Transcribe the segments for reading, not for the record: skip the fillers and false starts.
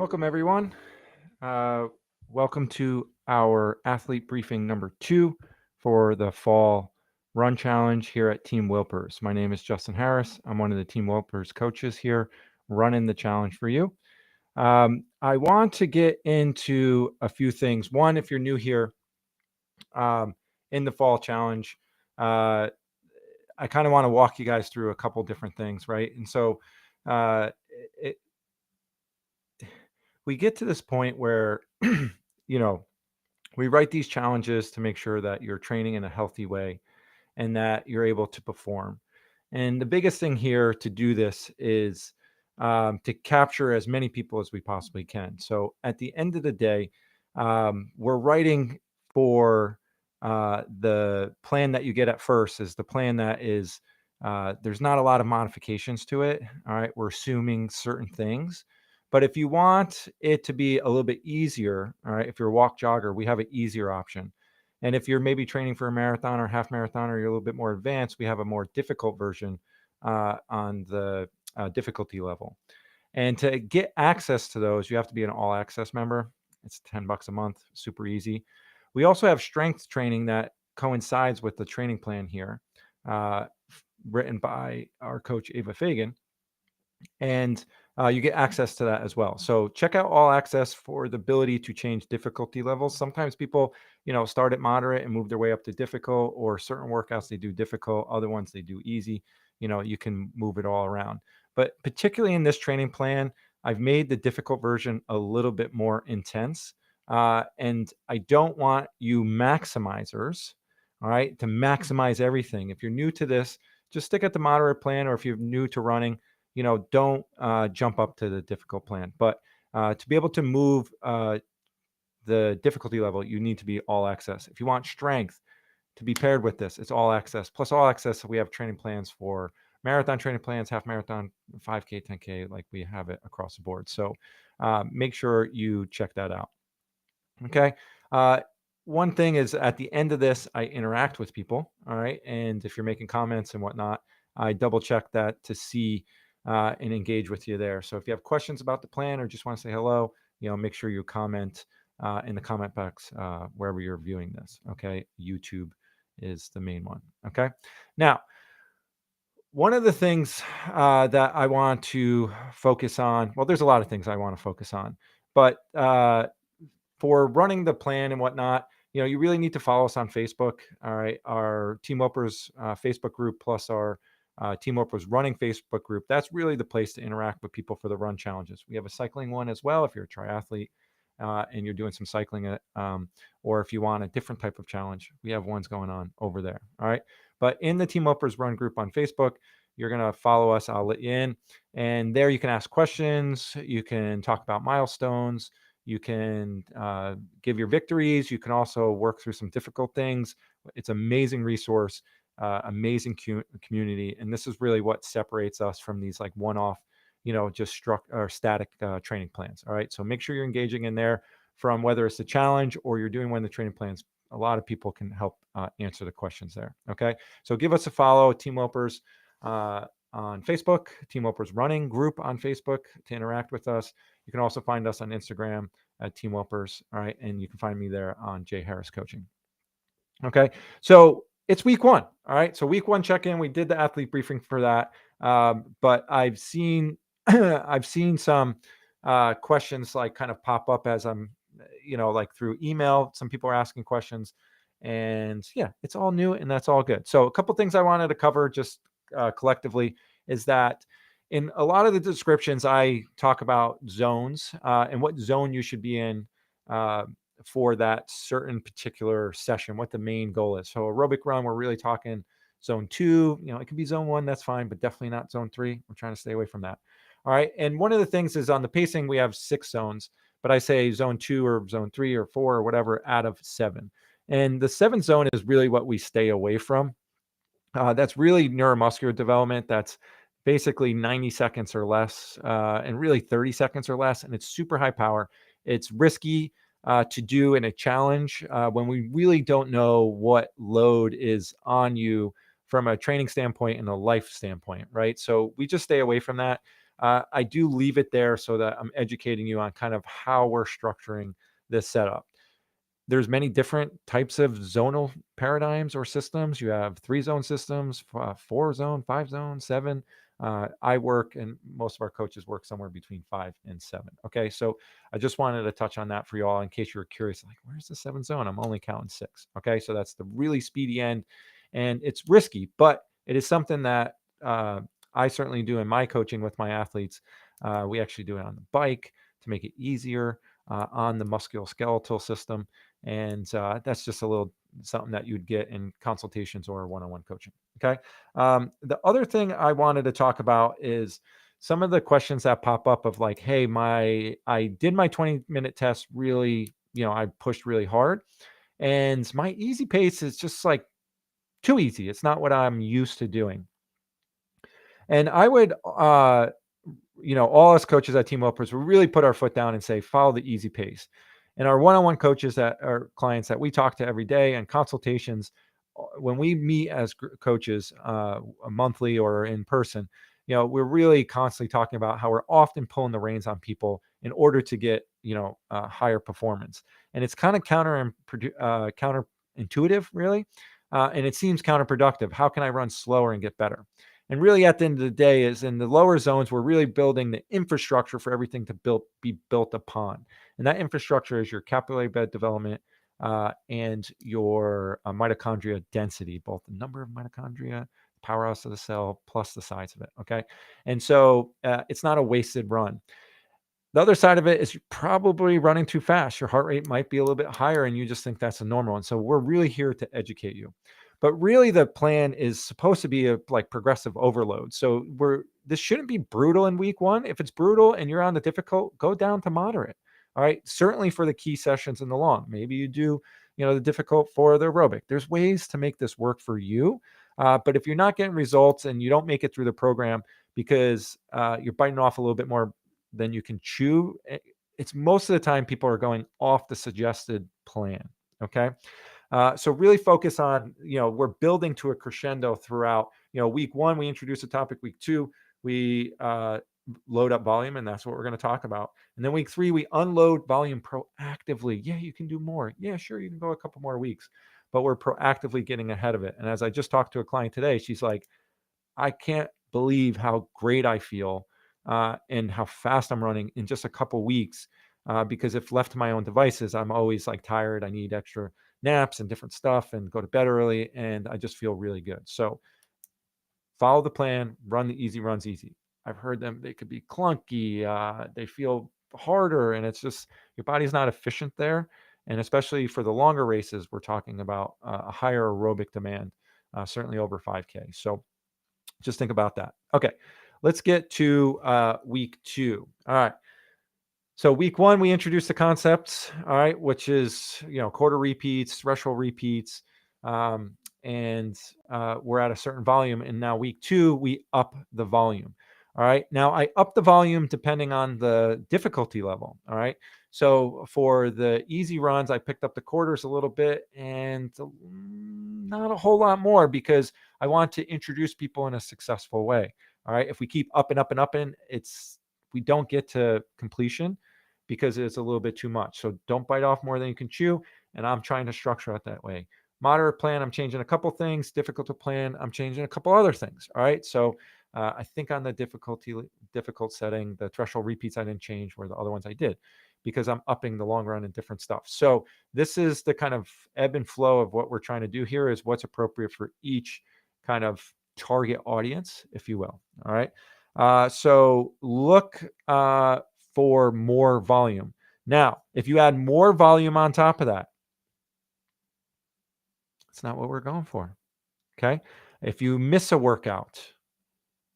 Welcome, everyone. Uh, Welcome to our athlete briefing number 2 for the fall run challenge here at Team Wilpers. My name is Justin Harris. I'm one of the Team Wilpers coaches here running the challenge for you. I want to get into a few things. One, if you're new here um, in the fall challenge, uh, I kind of want to walk you guys through a couple different things, right? And so uh, it, we get to this point where, you know, we write these challenges to make sure that you're training in a healthy way and that you're able to perform. And the biggest thing here to do this is to capture as many people as we possibly can. So at the end of the day, we're writing for the plan that you get at first is the plan that is there's not a lot of modifications to it. All right, we're assuming certain things. But if you want it to be a little bit easier, all right, if you're a walk jogger, we have an easier option. And if you're maybe training for a marathon or half marathon, or you're a little bit more advanced, we have a more difficult version on the difficulty level. And to get access to those, you have to be an all access member. It's $10 a month, super easy. We also have strength training that coincides with the training plan here, uh, written by our coach, Ava Fagan. And you get access to that as well. So check out all access for the ability to change difficulty levels. Sometimes people, start at moderate and move their way up to difficult, or certain workouts they do difficult, other ones they do easy. You can move it all around. But particularly in this training plan, I've made the difficult version a little bit more intense. And I don't want you maximizers, all right, to maximize everything. If you're new to this, just stick at the moderate plan, or if you're new to running, don't jump up to the difficult plan. But to be able to move the difficulty level, you need to be all access. If you want strength to be paired with this, it's all access. Plus all access, we have training plans for marathon training plans, half marathon, 5K, 10K, like we have it across the board. So make sure you check that out. Okay. One thing is at the end of this, I interact with people. All right. And if you're making comments and whatnot, I double check that to see and engage with you there. So if you have questions about the plan or just want to say hello, make sure you comment in the comment box wherever you're viewing this. Okay. YouTube is the main one. Okay. Now, one of the things that I want to focus on, well, there's a lot of things I want to focus on, but for running the plan and whatnot, you really need to follow us on Facebook. All right. Our Team Wilpers Facebook group plus our Team Wilpers running Facebook group. That's really the place to interact with people for the run challenges. We have a cycling one as well if you're a triathlete and you're doing some cycling, or if you want a different type of challenge, we have ones going on over there. All right. But in the Team Wilpers run group on Facebook, you're going to follow us. I'll let you in. And there you can ask questions. You can talk about milestones. You can give your victories. You can also work through some difficult things. It's an amazing resource, amazing community. And this is really what separates us from these like one-off, just struck or static training plans. All right. So make sure you're engaging in there from whether it's a challenge or you're doing one of the training plans. A lot of people can help answer the questions there. Okay. So give us a follow, Team Wilpers on Facebook, Team Wilpers Running Group on Facebook to interact with us. You can also find us on Instagram at Team Wilpers. All right. And you can find me there on Jay Harris Coaching. Okay. So it's week 1. All right. So week 1 check-in. We did the athlete briefing for that. But I've seen I've seen some questions like kind of pop up as I'm, like through email. Some people are asking questions. And yeah, it's all new and that's all good. So a couple things I wanted to cover just collectively is that in a lot of the descriptions, I talk about zones and what zone you should be in for that certain particular session, what the main goal is. So aerobic run, we're really talking zone 2. It can be zone 1, that's fine, but definitely not zone 3. We're trying to stay away from that. All right. And one of the things is on the pacing, we have 6 zones, but I say zone 2 or zone 3 or 4 or whatever out of 7. And the 7th zone is really what we stay away from. That's really neuromuscular development. That's basically 90 seconds or less, and really 30 seconds or less. And it's super high power. It's risky to do in a challenge when we really don't know what load is on you from a training standpoint and a life standpoint, right? So we just stay away from that. I do leave it there so that I'm educating you on kind of how we're structuring this setup. There's many different types of zonal paradigms or systems. You have 3-zone systems, 4-zone, 5-zone, 7. I work, and most of our coaches work somewhere between 5 and 7. Okay, so I just wanted to touch on that for you all in case you were curious, like, where's the 7th zone? I'm only counting 6. Okay, so that's the really speedy end, and it's risky, but it is something that I certainly do in my coaching with my athletes. We actually do it on the bike to make it easier, on the musculoskeletal system. And that's just a little something that you'd get in consultations or one-on-one coaching. Okay. The other thing I wanted to talk about is some of the questions that pop up of like, hey, I did my 20-minute test really, I pushed really hard, and my easy pace is just like too easy. It's not what I'm used to doing. And I would, all us coaches at Team Wilpers, we really put our foot down and say, follow the easy pace. And our one-on-one coaches that are clients that we talk to every day and consultations, when we meet as coaches, monthly or in person, we're really constantly talking about how we're often pulling the reins on people in order to get, higher performance. And it's kind of counterintuitive, really. And it seems counterproductive. How can I run slower and get better? And really, at the end of the day, is in the lower zones, we're really building the infrastructure for everything to be built upon. And that infrastructure is your capillary bed development, and your mitochondria density, both the number of mitochondria, powerhouse of the cell, plus the size of it. Okay. And so it's not a wasted run. The other side of it is you're probably running too fast. Your heart rate might be a little bit higher and you just think that's a normal. And so we're really here to educate you. But really the plan is supposed to be a like progressive overload. So this shouldn't be brutal in week 1. If it's brutal and you're on the difficult, go down to moderate. All right. Certainly for the key sessions in the long. Maybe you do, the difficult for the aerobic. There's ways to make this work for you. But if you're not getting results and you don't make it through the program because you're biting off a little bit more than you can chew, it's most of the time people are going off the suggested plan. Okay. So really focus on, we're building to a crescendo throughout, week 1, we introduce a topic. Week 2, we load up volume, and that's what we're going to talk about. And then week 3, we unload volume proactively. Yeah, you can do more. Yeah, sure. You can go a couple more weeks, but we're proactively getting ahead of it. And as I just talked to a client today, she's like, I can't believe how great I feel, and how fast I'm running in just a couple weeks. Because if left to my own devices, I'm always like tired. I need extra naps and different stuff and go to bed early. And I just feel really good. So follow the plan, run the easy runs easy. I've heard them, they could be clunky. They feel harder, and it's just your body's not efficient there. And especially for the longer races, we're talking about a higher aerobic demand, certainly over 5K. So just think about that. Okay, let's get to week 2. All right. So week 1, we introduced the concepts, all right, which is, quarter repeats, threshold repeats, and we're at a certain volume. And now week 2, we up the volume. All right. Now I up the volume depending on the difficulty level. All right. So for the easy runs, I picked up the quarters a little bit and not a whole lot more because I want to introduce people in a successful way. All right. If we keep up and up and up, and we don't get to completion because it's a little bit too much. So don't bite off more than you can chew. And I'm trying to structure it that way. Moderate plan, I'm changing a couple things. Difficult to plan, I'm changing a couple other things. All right. So I think on the difficult setting, the threshold repeats I didn't change, where the other ones I did, because I'm upping the long run and different stuff. So this is the kind of ebb and flow of what we're trying to do here, is what's appropriate for each kind of target audience, if you will. All right. So look for more volume. Now, if you add more volume on top of that, it's not what we're going for. Okay. If you miss a workout,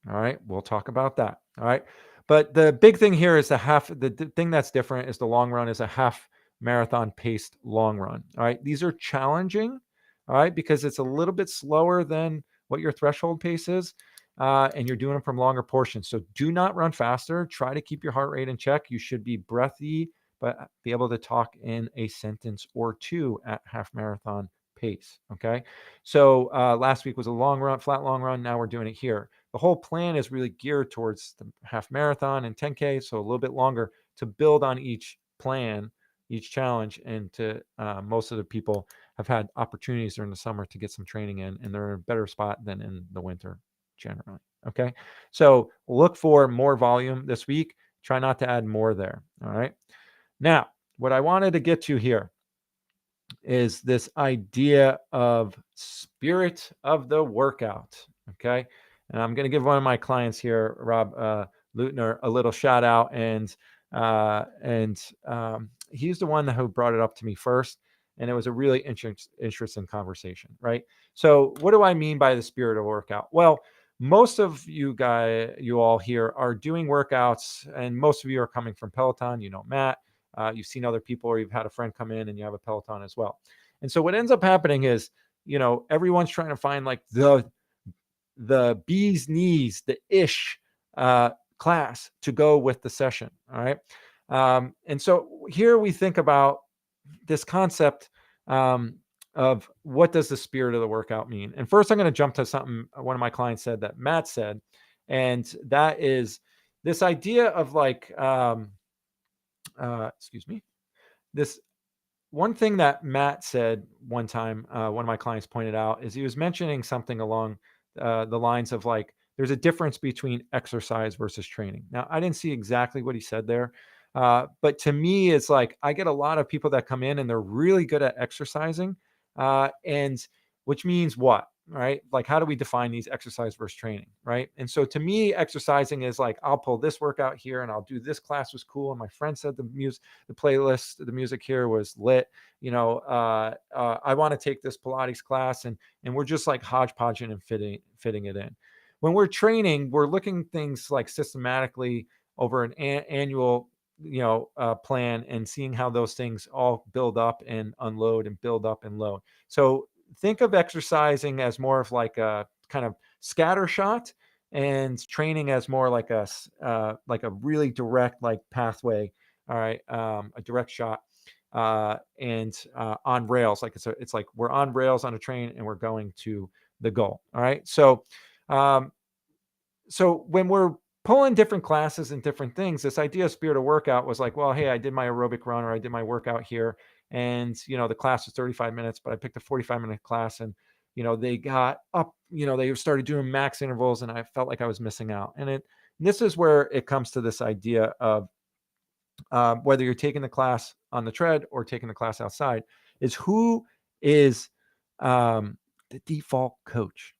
all right, we'll talk about that. All right. But the big thing here is the thing that's different is the long run is a half marathon paced long run. All right. These are challenging. All right. Because it's a little bit slower than what your threshold pace is. And you're doing them from longer portions. So do not run faster. Try to keep your heart rate in check. You should be breathy, but be able to talk in a sentence or two at half marathon pace. Okay. So last week was a long run, flat long run. Now we're doing it here. the whole plan is really geared towards the half marathon and 10K, so a little bit longer, to build on each plan, each challenge, and to most of the people have had opportunities during the summer to get some training in, and they're in a better spot than in the winter generally. Okay, so look for more volume this week. Try not to add more there. All right. Now, what I wanted to get to here is this idea of spirit of the workout. Okay. And I'm going to give one of my clients here, Rob Lutner, a little shout out. And he's the one who brought it up to me first. And it was a really interesting conversation, right? So, what do I mean by the spirit of workout? Well, most of you all here are doing workouts, and most of you are coming from Peloton. You know, Matt, you've seen other people, or you've had a friend come in and you have a Peloton as well. And so what ends up happening is, everyone's trying to find like the bee's knees, the ish class to go with the session. All right. And so here we think about this concept of what does the spirit of the workout mean? And first I'm going to jump to something one of my clients said that Matt said, and that is this idea of like, excuse me, this one thing that Matt said one time, one of my clients pointed out, is he was mentioning something along the lines of like, there's a difference between exercise versus training. Now, I didn't see exactly what he said there, but to me, it's like I get a lot of people that come in and they're really good at exercising, and which means what? Right? Like, how do we define these exercise versus training? Right? And so to me, exercising is like, I'll pull this workout here and I'll do this class was cool. And my friend said the playlist, the music here was lit. I want to take this Pilates class, and we're just like hodgepodging and fitting it in. When we're training, we're looking things like systematically over an annual plan, and seeing how those things all build up and unload and build up and load. So think of exercising as more of like a kind of scatter shot, and training as more like a really direct like pathway. All right, a direct shot, and on rails. Like it's like we're on rails on a train and we're going to the goal. All right, um, so when we're pulling different classes and different things, this idea of spirit of workout was like, well, hey, I did my aerobic run, or I did my workout here, and the class was 35 minutes, but I picked a 45-minute class, and they got up, they started doing max intervals, and I felt like I was missing out. And this is where it comes to this idea of whether you're taking the class on the tread or taking the class outside, is who is the default coach?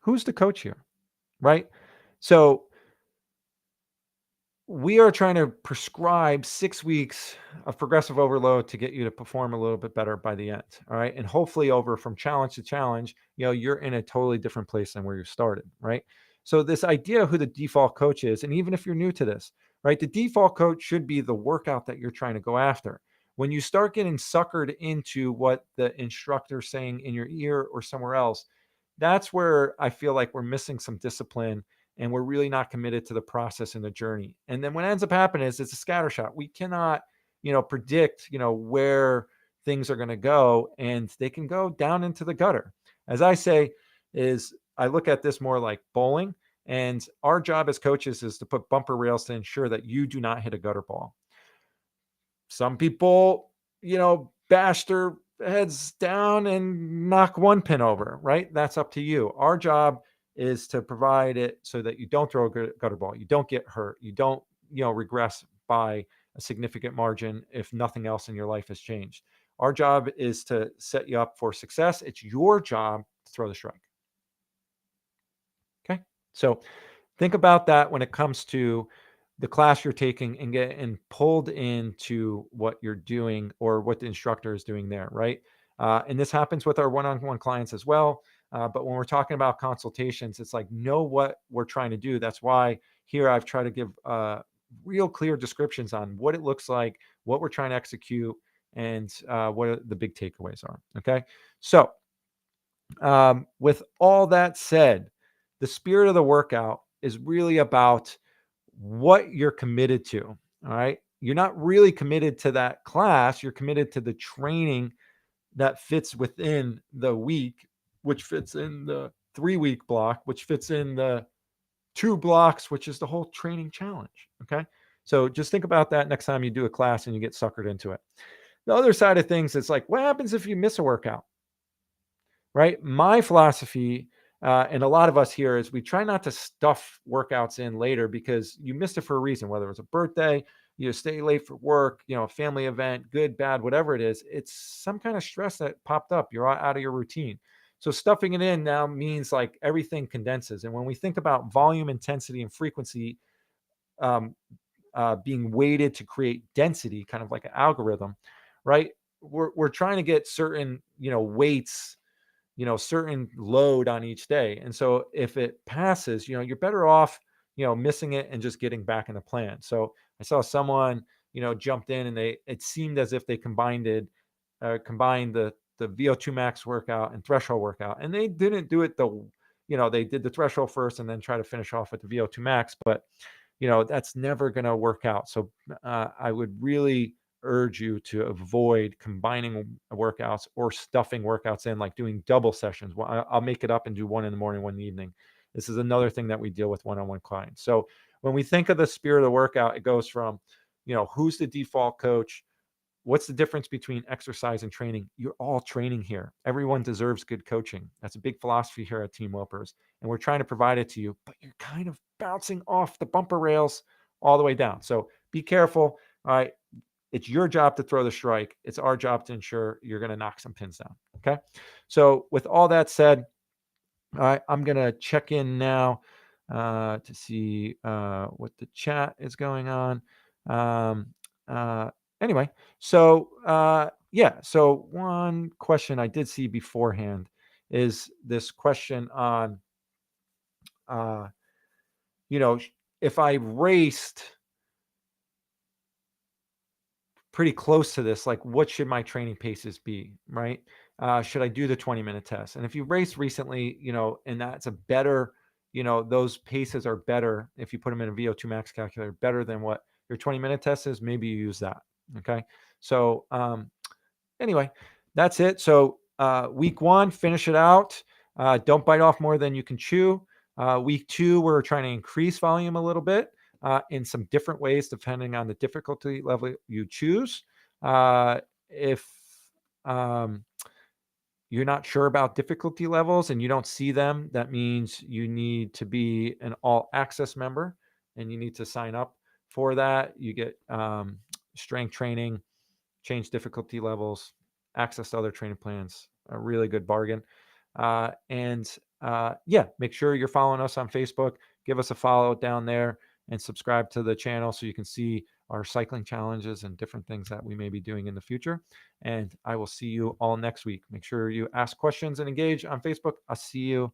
Who's the coach here, right? So we are trying to prescribe 6 weeks of progressive overload to get you to perform a little bit better by the end. All right. And hopefully over from challenge to challenge, you're in a totally different place than where you started. Right. So this idea of who the default coach is, and even if you're new to this, right, the default coach should be the workout that you're trying to go after. When you start getting suckered into what the instructor's saying in your ear or somewhere else, that's where I feel like we're missing some discipline, and we're really not committed to the process and the journey. And then what ends up happening is it's a scatter shot. We cannot, predict, where things are going to go, and they can go down into the gutter. As I say, is I look at this more like bowling, and our job as coaches is to put bumper rails to ensure that you do not hit a gutter ball. Some people, bash their heads down and knock one pin over, right? That's up to you. Our job is to provide it so that you don't throw a gutter ball, you don't get hurt, you don't, regress by a significant margin if nothing else in your life has changed. Our job is to set you up for success. It's your job to throw the strike. Okay. So think about that when it comes to the class you're taking, and get pulled into what you're doing or what the instructor is doing there, right? And this happens with our one-on-one clients as well. But when we're talking about consultations, it's like, know what we're trying to do. That's why here I've tried to give real clear descriptions on what it looks like, what we're trying to execute, and what the big takeaways are. Okay. So with all that said, the spirit of the workout is really about what you're committed to. All right. You're not really committed to that class. You're committed to the training that fits within the week, which fits in the 3-week block, which fits in the 2 blocks, which is the whole training challenge. Okay. So just think about that next time you do a class and you get suckered into it. The other side of things, it's like, what happens if you miss a workout? Right? My philosophy, and a lot of us here, is we try not to stuff workouts in later because you missed it for a reason, whether it was a birthday, you stay late for work, a family event, good, bad, whatever it is. It's some kind of stress that popped up. You're out of your routine. So stuffing it in now means like everything condenses. And when we think about volume, intensity, and frequency um, being weighted to create density, kind of like an algorithm, right? We're trying to get certain, weights, certain load on each day. And so if it passes, you're better off, missing it and just getting back in the plan. So I saw someone, jumped in and it seemed as if they combined the VO2 max workout and threshold workout. And they didn't do it they did the threshold first and then try to finish off with the VO2 max, but that's never going to work out. So I would really urge you to avoid combining workouts or stuffing workouts in, like doing double sessions. Well, I'll make it up and do one in the morning, one in the evening. This is another thing that we deal with one-on-one clients. So when we think of the spirit of the workout, it goes from, who's the default coach? What's the difference between exercise and training? You're all training here. Everyone deserves good coaching. That's a big philosophy here at Team Wilpers. And we're trying to provide it to you, but you're kind of bouncing off the bumper rails all the way down. So be careful. All right. It's your job to throw the strike. It's our job to ensure you're going to knock some pins down. Okay. So with all that said, all right, I'm going to check in now to see what the chat is going on. Anyway, so so one question I did see beforehand is this question on, if I raced pretty close to this, like what should my training paces be, right? Should I do the 20-minute test? And if you raced recently, and that's a better, those paces are better if you put them in a VO2 max calculator, better than what your 20-minute test is, maybe you use that. Okay. So anyway, that's it. So week 1, finish it out. Don't bite off more than you can chew. Week 2, we're trying to increase volume a little bit in some different ways, depending on the difficulty level you choose. If you're not sure about difficulty levels and you don't see them, that means you need to be an all access member and you need to sign up for that. You get strength training, change difficulty levels, access to other training plans, a really good bargain. Make sure you're following us on Facebook. Give us a follow down there and subscribe to the channel so you can see our cycling challenges and different things that we may be doing in the future. And I will see you all next week. Make sure you ask questions and engage on Facebook. I'll see you